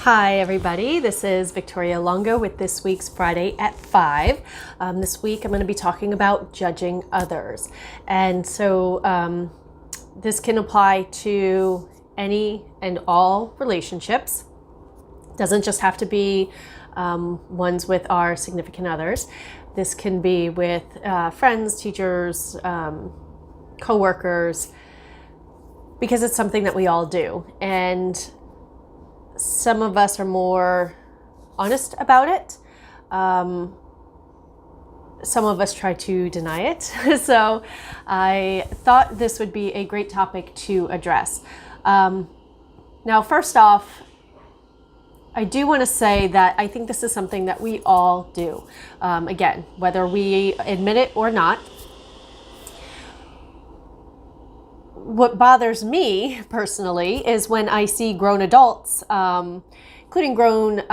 Hi everybody, this is Victoria Longo with this week's Friday at 5. This week I'm going to be talking about judging others. And so this can apply to any and all relationships. Doesn't just have to be ones with our significant others. This can be with friends, teachers, co-workers, because it's something that we all do. And some of us are more honest about it. Some of us try to deny it. So I thought this would be a great topic to address. Now, first off, I do want to say that I think this is something that we all do. Again, whether we admit it or not. What bothers me personally is when I see grown adults, including grown,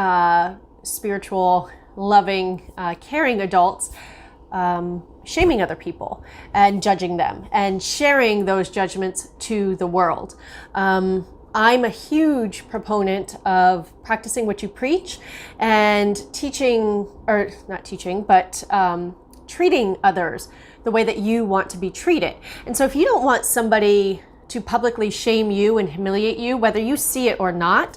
spiritual, loving, caring adults, shaming other people and judging them and sharing those judgments to the world. I'm a huge proponent of practicing what you preach and teaching, or not teaching, but treating others the way that you want to be treated. And so if you don't want somebody to publicly shame you and humiliate you, whether you see it or not,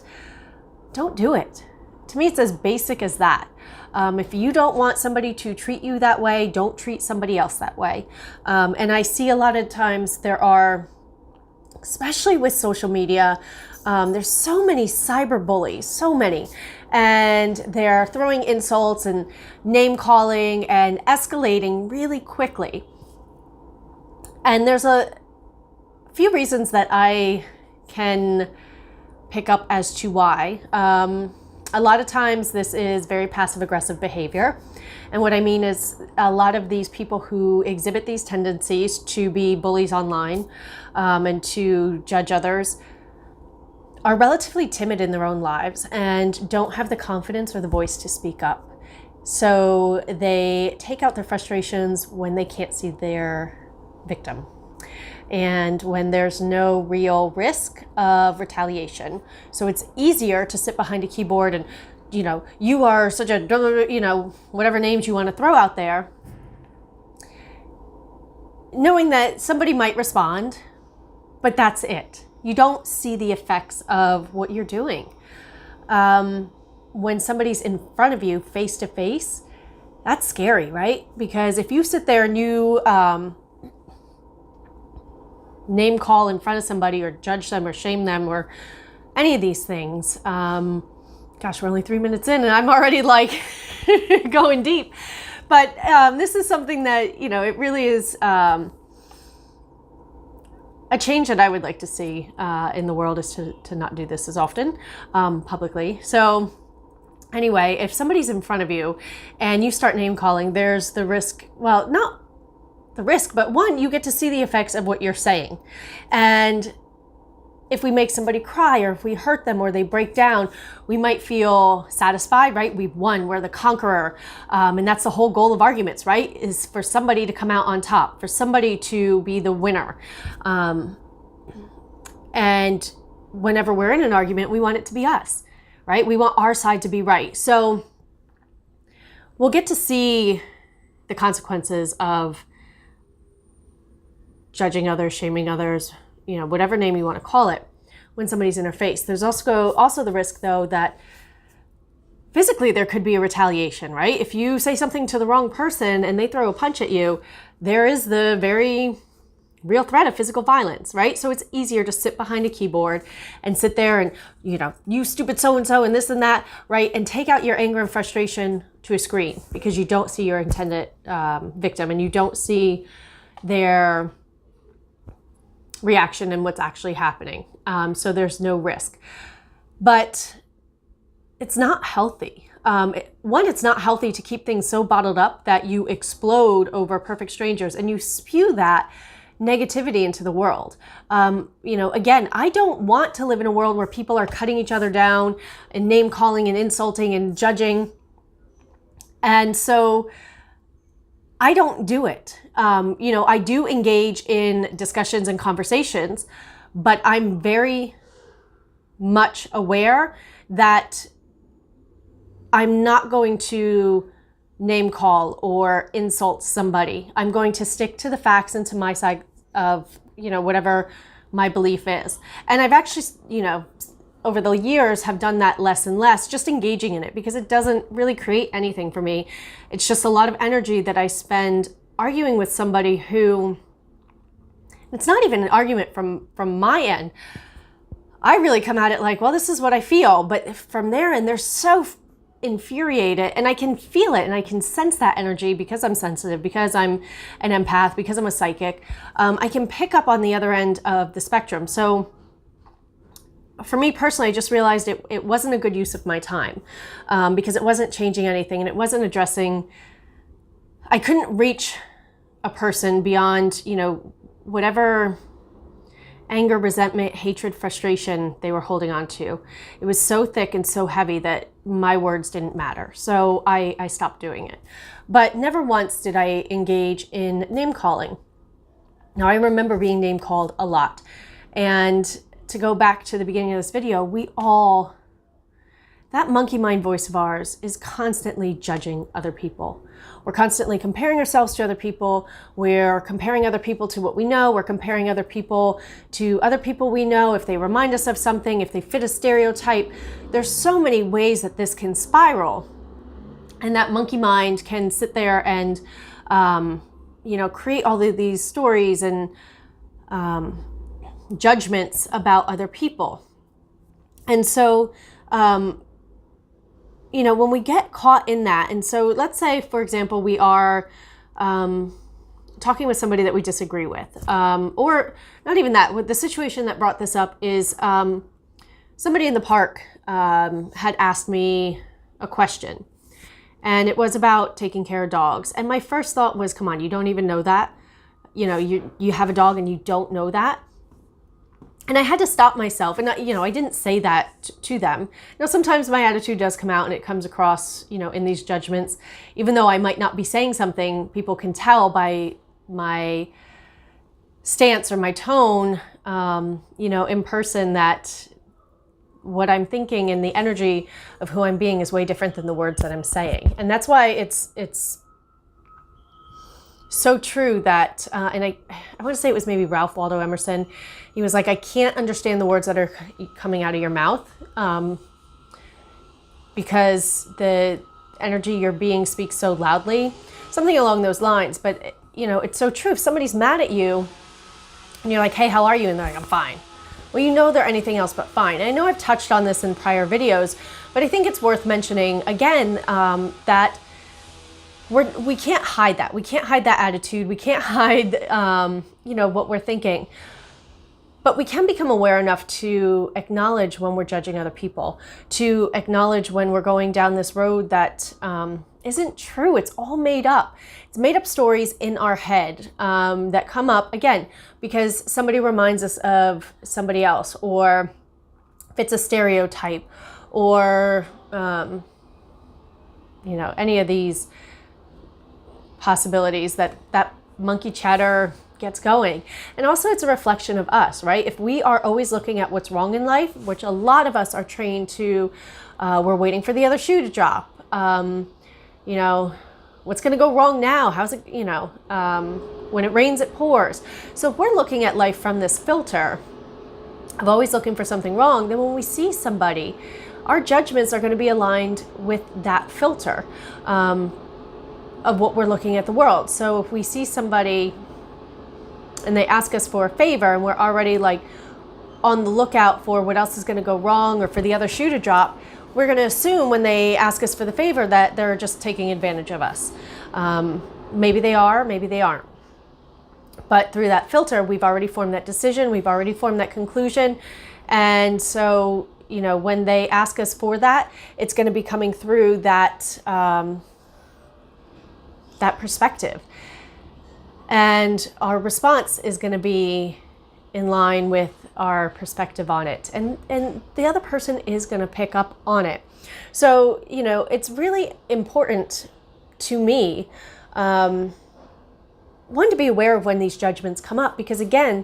don't do it. To me, it's as basic as that. If you don't want somebody to treat you that way, don't treat somebody else that way. And I see a lot of times there are, especially with social media, there's so many cyber bullies, so many. And they're throwing insults and name calling and escalating really quickly. And there's a few reasons that I can pick up as to why. A lot of times this is very passive-aggressive behavior. And what I mean is a lot of these people who exhibit these tendencies to be bullies online and to judge others are relatively timid in their own lives and don't have the confidence or the voice to speak up. So they take out their frustrations when they can't see their victim and when there's no real risk of retaliation. So it's easier to sit behind a keyboard and, you are such a, whatever names you want to throw out there, knowing that somebody might respond, but that's it. You don't see the effects of what you're doing. When somebody's in front of you face to face, that's scary, right? Because if you sit there and you name call in front of somebody or judge them or shame them or any of these things, gosh, we're only 3 minutes in and I'm already like going deep. But this is something that, it really is a change that I would like to see in the world, is to not do this as often publicly. So anyway, if somebody's in front of you and you start name calling, there's the risk, well, not the risk, but one, you get to see the effects of what you're saying. And if we make somebody cry or if we hurt them or they break down, we might feel satisfied, right? We've won, we're the conqueror. And that's the whole goal of arguments, right? Is for somebody to come out on top, for somebody to be the winner. And whenever we're in an argument, we want it to be us, right? We want our side to be right. So we'll get to see the consequences of judging others, shaming others, whatever name you want to call it, when somebody's in our face. There's also the risk, though, that physically there could be a retaliation, right? If you say something to the wrong person and they throw a punch at you, there is the very real threat of physical violence, right? So it's easier to sit behind a keyboard and sit there and, you stupid so-and-so and this and that, right? And take out your anger and frustration to a screen because you don't see your intended victim and you don't see their reaction and what's actually happening. So there's no risk. But it's not healthy. It's not healthy to keep things so bottled up that you explode over perfect strangers and you spew that negativity into the world. Again, I don't want to live in a world where people are cutting each other down and name calling and insulting and judging. And so I don't do it. I do engage in discussions and conversations, but I'm very much aware that I'm not going to name call or insult somebody. I'm going to stick to the facts and to my side of, whatever my belief is. And I've actually, over the years have done that less and less, just engaging in it, because it doesn't really create anything for me. It's just a lot of energy that I spend arguing with somebody who, it's not even an argument from my end. I really come at it like, well, this is what I feel. But from their end, they're so infuriated, and I can feel it and I can sense that energy because I'm sensitive, because I'm an empath, because I'm a psychic. I can pick up on the other end of the spectrum. So for me personally, I just realized it wasn't a good use of my time, because it wasn't changing anything, and it wasn't addressing, I couldn't reach a person beyond, whatever anger, resentment, hatred, frustration they were holding on to. It was so thick and so heavy that my words didn't matter. So I stopped doing it. But never once did I engage in name calling. Now, I remember being name called a lot. And to go back to the beginning of this video, that monkey mind voice of ours is constantly judging other people. We're constantly comparing ourselves to other people. We're comparing other people to what we know. We're comparing other people to other people we know, if they remind us of something, if they fit a stereotype. There's so many ways that this can spiral. And that monkey mind can sit there and, create all of these stories and judgments about other people. And so, when we get caught in that, and so let's say, for example, we are talking with somebody that we disagree with, or not even that. The situation that brought this up is somebody in the park had asked me a question, and it was about taking care of dogs. And my first thought was, come on, you don't even know that? You have a dog and you don't know that? And I had to stop myself. And, I didn't say that to them. Sometimes my attitude does come out and it comes across, in these judgments. Even though I might not be saying something, people can tell by my stance or my tone, in person, that what I'm thinking and the energy of who I'm being is way different than the words that I'm saying. And that's why it's so true that, and I want to say it was maybe Ralph Waldo Emerson. He was like, I can't understand the words that are coming out of your mouth, because the energy you're being speaks so loudly, something along those lines. But, it's so true. If somebody's mad at you and you're like, hey, how are you? And they're like, I'm fine. Well, they're anything else but fine. And I know I've touched on this in prior videos, but I think it's worth mentioning again, that we can't hide that. We can't hide that attitude. We can't hide, what we're thinking. But we can become aware enough to acknowledge when we're judging other people, to acknowledge when we're going down this road that isn't true. It's all made up. It's made up stories in our head that come up, again, because somebody reminds us of somebody else, or fits a stereotype, or, any of these possibilities that monkey chatter gets going. And also it's a reflection of us, right? If we are always looking at what's wrong in life, which a lot of us are trained to, we're waiting for the other shoe to drop. What's going to go wrong now? How's it, when it rains, it pours. So if we're looking at life from this filter of always looking for something wrong, then when we see somebody, our judgments are going to be aligned with that filter of what we're looking at the world. So if we see somebody and they ask us for a favor, and we're already like on the lookout for what else is going to go wrong or for the other shoe to drop, we're going to assume when they ask us for the favor that they're just taking advantage of us. Maybe they are, maybe they aren't. But through that filter, we've already formed that decision. We've already formed that conclusion. And so, when they ask us for that, it's going to be coming through that, that perspective. And our response is going to be in line with our perspective on it. And the other person is going to pick up on it. So, it's really important to me, one, to be aware of when these judgments come up, because again,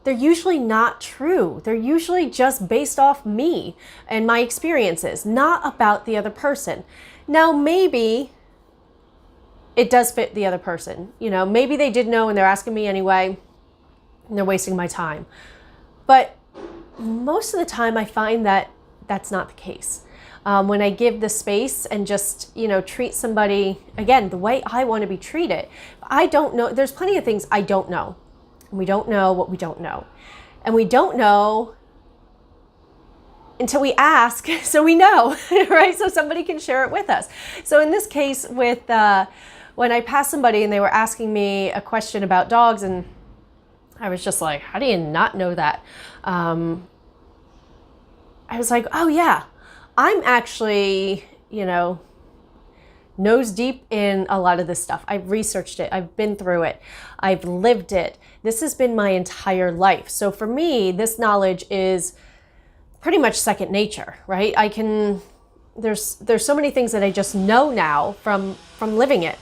they're usually not true. They're usually just based off me and my experiences, not about the other person. Now, maybe it does fit the other person. Maybe they did know and they're asking me anyway, and they're wasting my time. But most of the time I find that that's not the case. When I give the space and just, treat somebody, again, the way I want to be treated. I don't know. There's plenty of things I don't know. And we don't know what we don't know. And we don't know until we ask, so we know, right? So somebody can share it with us. So in this case with, when I passed somebody and they were asking me a question about dogs, and I was just like, how do you not know that? I was like, oh yeah, I'm actually, nose deep in a lot of this stuff. I've researched it. I've been through it. I've lived it. This has been my entire life. So for me, this knowledge is pretty much second nature, right? There's so many things that I just know now from living it.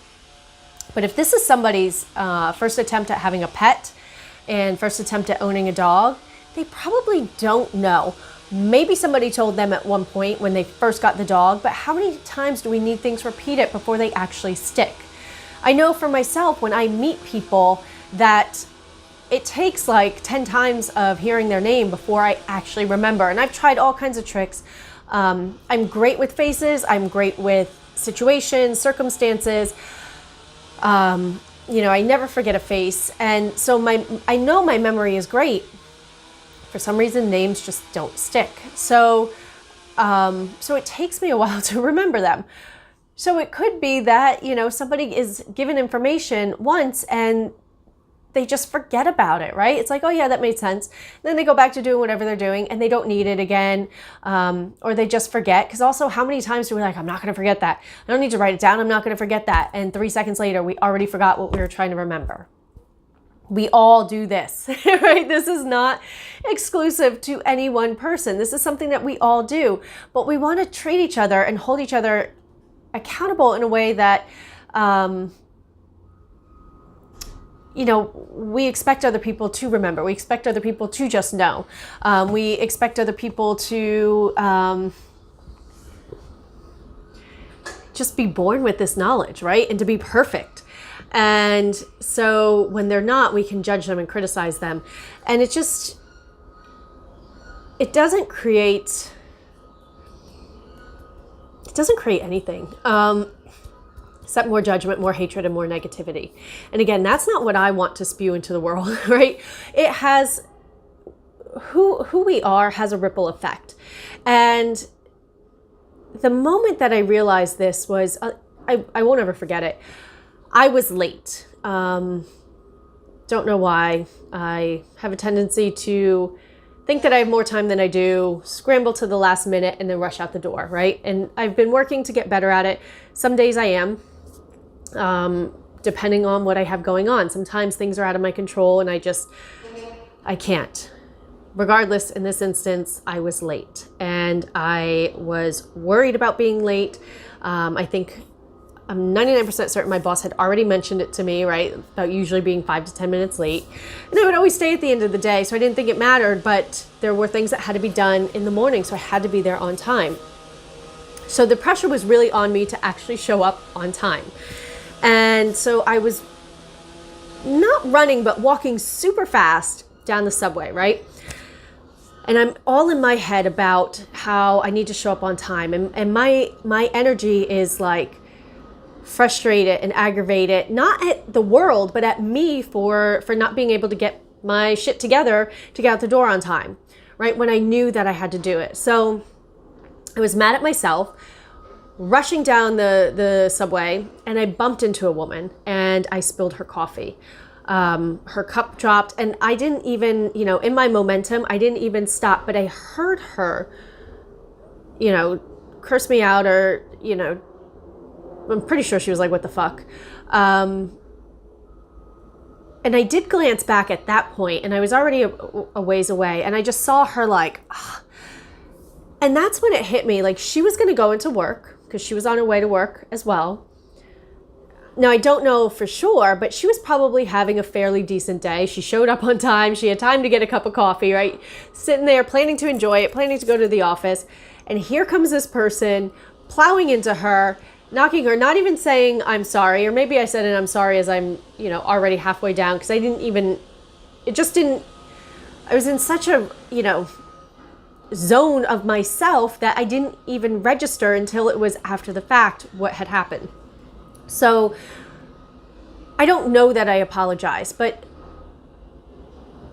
But if this is somebody's first attempt at having a pet and first attempt at owning a dog, they probably don't know. Maybe somebody told them at one point when they first got the dog, but how many times do we need things repeated before they actually stick? I know for myself, when I meet people, that it takes like 10 times of hearing their name before I actually remember. And I've tried all kinds of tricks. I'm great with faces. I'm great with situations, circumstances. I never forget a face. And so I know my memory is great. For some reason, names just don't stick. So it takes me a while to remember them. So it could be that, somebody is given information once and they just forget about it, right? It's like, oh yeah, that made sense. Then they go back to doing whatever they're doing and they don't need it again. Or they just forget. Because also, how many times do we I'm not going to forget that. I don't need to write it down. I'm not going to forget that. And 3 seconds later, we already forgot what we were trying to remember. We all do this, right? This is not exclusive to any one person. This is something that we all do, but we want to treat each other and hold each other accountable in a way that, we expect other people to remember. We expect other people to just know. We expect other people to just be born with this knowledge, right? And to be perfect. And so when they're not, we can judge them and criticize them. And it doesn't create anything except more judgment, more hatred, and more negativity. And again, that's not what I want to spew into the world, right? It has, who we are has a ripple effect. And the moment that I realized this was, I won't ever forget it. I was late. Don't know why. I have a tendency to think that I have more time than I do, scramble to the last minute, and then rush out the door, right? And I've been working to get better at it. Some days I am, depending on what I have going on. Sometimes things are out of my control and I can't. Regardless, in this instance, I was late. And I was worried about being late. I'm 99% certain my boss had already mentioned it to me, right? About usually being 5 to 10 minutes late. And I would always stay at the end of the day, so I didn't think it mattered, but there were things that had to be done in the morning, so I had to be there on time. So the pressure was really on me to actually show up on time. And so I was not running, but walking super fast down the subway, right? And I'm all in my head about how I need to show up on time. And my energy is like, frustrated and aggravated, not at the world, but at me for not being able to get my shit together to get out the door on time, right? When I knew that I had to do it. So I was mad at myself, rushing down the subway, and I bumped into a woman and I spilled her coffee. Her cup dropped, and I didn't even, in my momentum, I didn't even stop, but I heard her, curse me out, or, I'm pretty sure she was like, what the fuck? And I did glance back at that point, and I was already a ways away, and I just saw her like, ugh. And that's when it hit me. Like, she was going to go into work because she was on her way to work as well. Now, I don't know for sure, but she was probably having a fairly decent day. She showed up on time. She had time to get a cup of coffee, right? Sitting there, planning to enjoy it, planning to go to the office. And here comes this person plowing into her, knocking her, not even saying, I'm sorry. Or maybe I said, and I'm sorry as I'm, already halfway down, because I was in such a, zone of myself that I didn't even register until it was after the fact what had happened. So I don't know that I apologize, but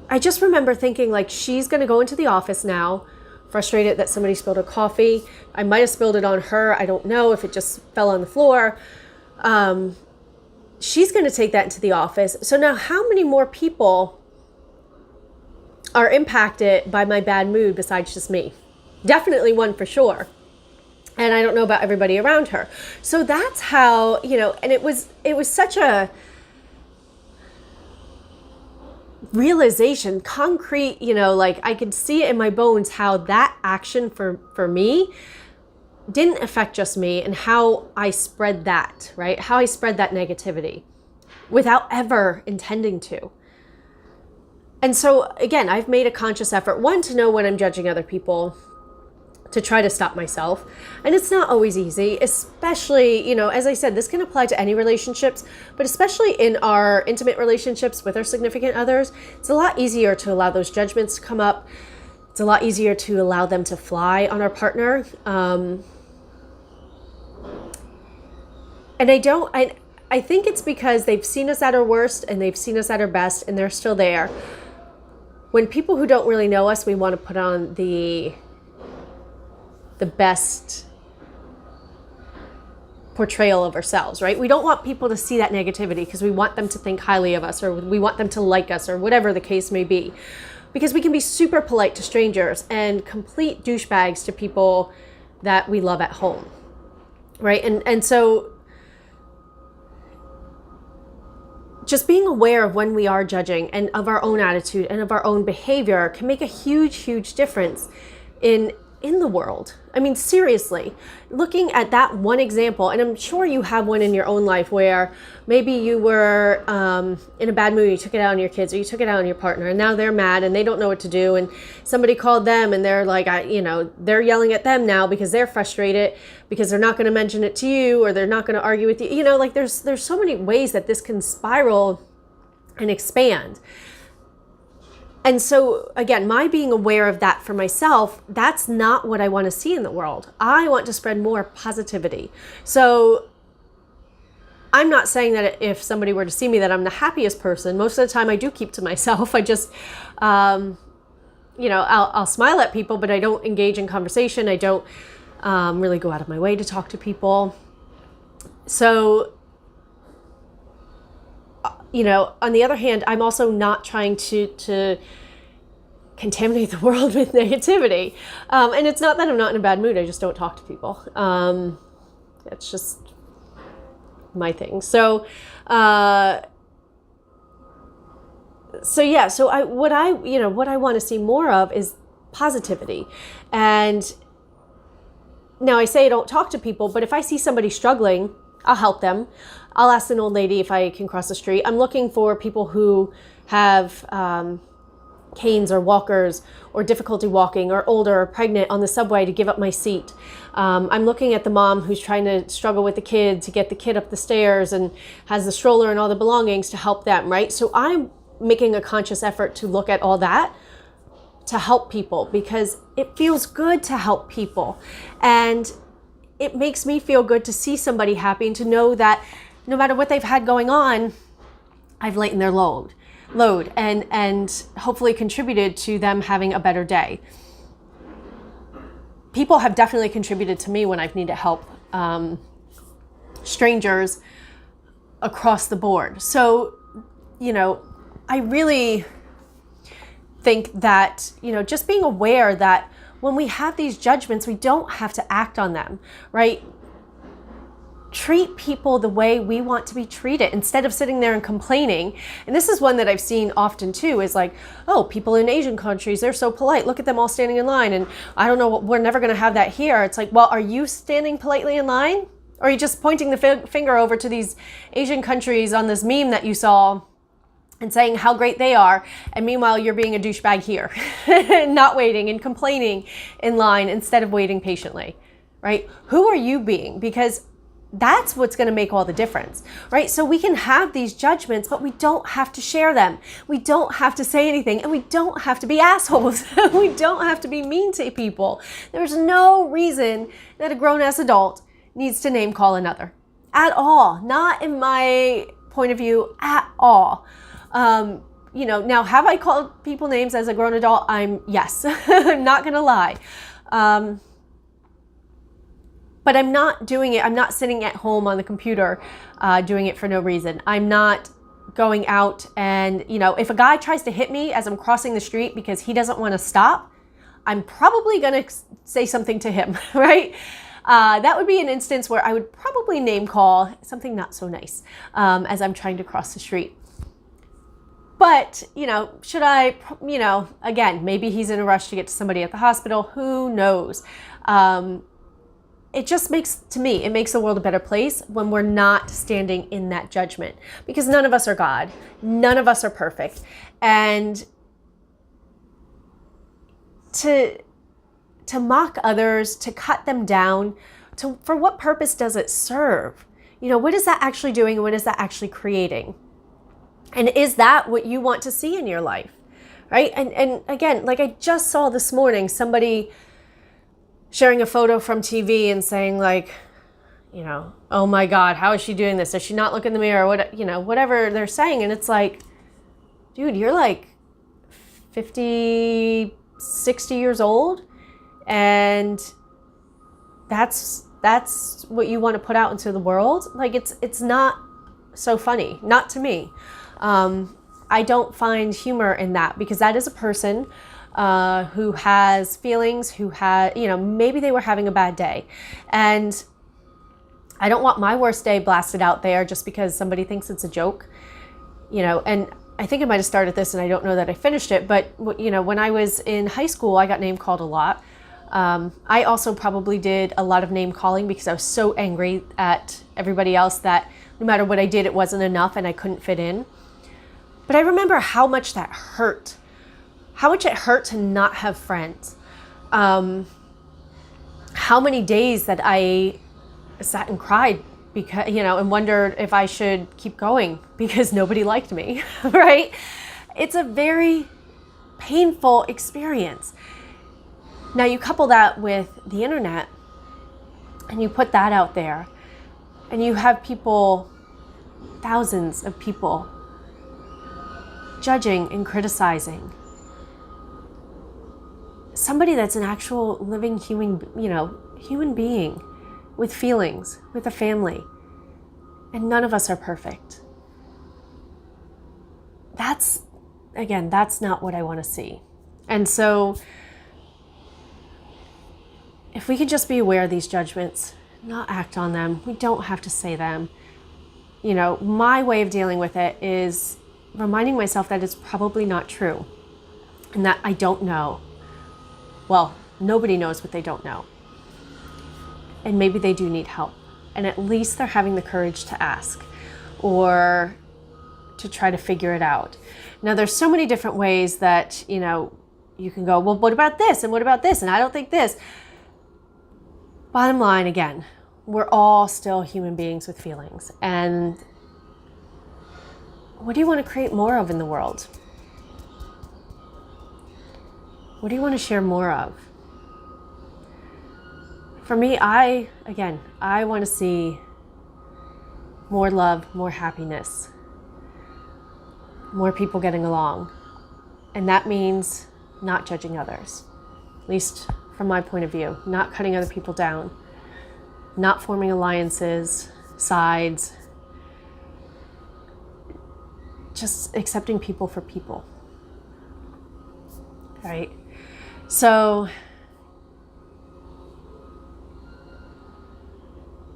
I just remember thinking, like, she's going to go into the office now, frustrated that somebody spilled her coffee. I might have spilled it on her. I don't know if it just fell on the floor. She's going to take that into the office. So now how many more people are impacted by my bad mood besides just me? Definitely one for sure. And I don't know about everybody around her. So that's how, and it was such a realization, concrete, like I could see it in my bones how that action for me didn't affect just me, and how I spread that, right? How I spread that negativity without ever intending to. And so again, I've made a conscious effort, one, to know when I'm judging other people, to try to stop myself. And it's not always easy, especially, as I said, this can apply to any relationships, but especially in our intimate relationships with our significant others. It's a lot easier to allow those judgments to come up. It's a lot easier to allow them to fly on our partner. And I think it's because they've seen us at our worst and they've seen us at our best, and they're still there. When people who don't really know us, we want to put on the best portrayal of ourselves, right? We don't want people to see that negativity because we want them to think highly of us, or we want them to like us, or whatever the case may be. Because we can be super polite to strangers and complete douchebags to people that we love at home, right? And so just being aware of when we are judging, and of our own attitude and of our own behavior, can make a huge, huge difference in the world. I mean, seriously, looking at that one example, and I'm sure you have one in your own life where maybe you were in a bad mood, you took it out on your kids, or you took it out on your partner, and now they're mad and they don't know what to do, and somebody called them and they're like, they're yelling at them now because they're frustrated because they're not going to mention it to you, or they're not going to argue with you. Like there's so many ways that this can spiral and expand. And so again, my being aware of that for myself, that's not what I want to see in the world. I want to spread more positivity. So I'm not saying that if somebody were to see me that I'm the happiest person. Most of the time I do keep to myself. I just, I'll smile at people, but I don't engage in conversation. I don't really go out of my way to talk to people. So on the other hand, I'm also not trying to contaminate the world with negativity. And it's not that I'm not in a bad mood. I just don't talk to people. It's just my thing. So what I want to see more of is positivity. And now I say I don't talk to people, but if I see somebody struggling, I'll help them. I'll ask an old lady if I can cross the street. I'm looking for people who have canes or walkers, or difficulty walking, or older or pregnant, on the subway, to give up my seat. I'm looking at the mom who's trying to struggle with the kid to get the kid up the stairs and has the stroller and all the belongings, to help them, right? So I'm making a conscious effort to look at all that to help people, because it feels good to help people. And it makes me feel good to see somebody happy, and to know that no matter what they've had going on, I've lightened their load and hopefully contributed to them having a better day. People have definitely contributed to me when I've needed help, strangers across the board. So, I really think that, just being aware that when we have these judgments, we don't have to act on them, right? Treat people the way we want to be treated, instead of sitting there and complaining. And this is one that I've seen often too, is like, oh, people in Asian countries, they're so polite. Look at them all standing in line. And I don't know, we're never going to have that here. It's like, well, are you standing politely in line? Or are you just pointing the finger over to these Asian countries on this meme that you saw and saying how great they are, and meanwhile you're being a douchebag here, not waiting and complaining in line instead of waiting patiently, right? Who are you being? Because that's what's going to make all the difference, right? So we can have these judgments, but we don't have to share them. We don't have to say anything, and we don't have to be assholes. We don't have to be mean to people. There's no reason that a grown-ass adult needs to name call another at all. Not in my point of view at all. Now have I called people names as a grown adult? Yes, I'm not going to lie. But I'm not doing it. I'm not sitting at home on the computer doing it for no reason. I'm not going out and, if a guy tries to hit me as I'm crossing the street because he doesn't want to stop, I'm probably going to say something to him, right? That would be an instance where I would probably name call something not so nice as I'm trying to cross the street. But, should I, again, maybe he's in a rush to get to somebody at the hospital. Who knows? It just makes the world a better place when we're not standing in that judgment, because none of us are God. None of us are perfect. And to mock others, to cut them down, for what purpose does it serve? What is that actually doing, and what is that actually creating? And is that what you want to see in your life, right? And again, like I just saw this morning, somebody sharing a photo from TV and saying like, oh my God, how is she doing this? Does she not look in the mirror? Whatever they're saying. And it's like, dude, you're like 50, 60 years old. And that's what you want to put out into the world. Like it's not so funny, not to me. I don't find humor in that, because that is a person who has feelings, who had, maybe they were having a bad day. And I don't want my worst day blasted out there just because somebody thinks it's a joke, and I think I might have started this and I don't know that I finished it, but when I was in high school, I got name called a lot. I also probably did a lot of name calling because I was so angry at everybody else that no matter what I did, it wasn't enough and I couldn't fit in. But I remember how much that hurt. How much it hurt to not have friends. How many days that I sat and cried because, and wondered if I should keep going because nobody liked me, right? It's a very painful experience. Now you couple that with the internet and you put that out there and you have people, thousands of people, judging and criticizing somebody that's an actual living human being with feelings, with a family. And none of us are perfect. That's not what I want to see. And so if we could just be aware of these judgments, not act on them, we don't have to say them. My way of dealing with it is reminding myself that it's probably not true and that I don't know. Well, nobody knows what they don't know. And maybe they do need help. And at least they're having the courage to ask or to try to figure it out. Now, there's so many different ways that, you can go, well, what about this? And what about this? And I don't think this. Bottom line, again, we're all still human beings with feelings. And what do you want to create more of in the world? What do you want to share more of? For me, I want to see more love, more happiness, more people getting along. And that means not judging others, at least from my point of view, not cutting other people down, not forming alliances, sides, just accepting people for people, right? So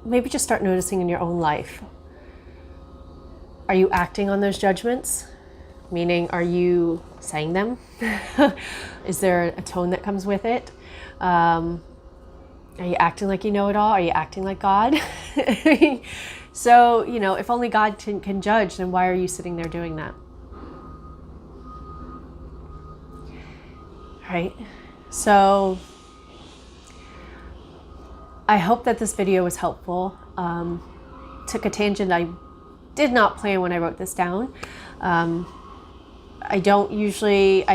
maybe just start noticing in your own life. Are you acting on those judgments? Meaning, are you saying them? Is there a tone that comes with it? Are you acting like you know it all? Are you acting like God? So, if only God can judge, then why are you sitting there doing that? Right? So, I hope that this video was helpful. Took a tangent I did not plan when I wrote this down. I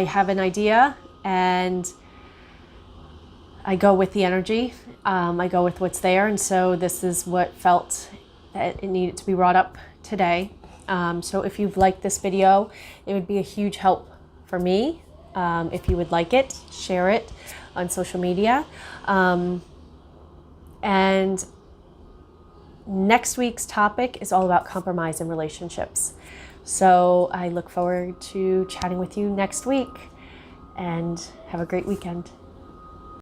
have an idea and I go with the energy. I go with what's there. And so this is what felt that it needed to be brought up today. So if you've liked this video, it would be a huge help for me. If you would like it, share it on social media. And next week's topic is all about compromise in relationships. So I look forward to chatting with you next week, and have a great weekend.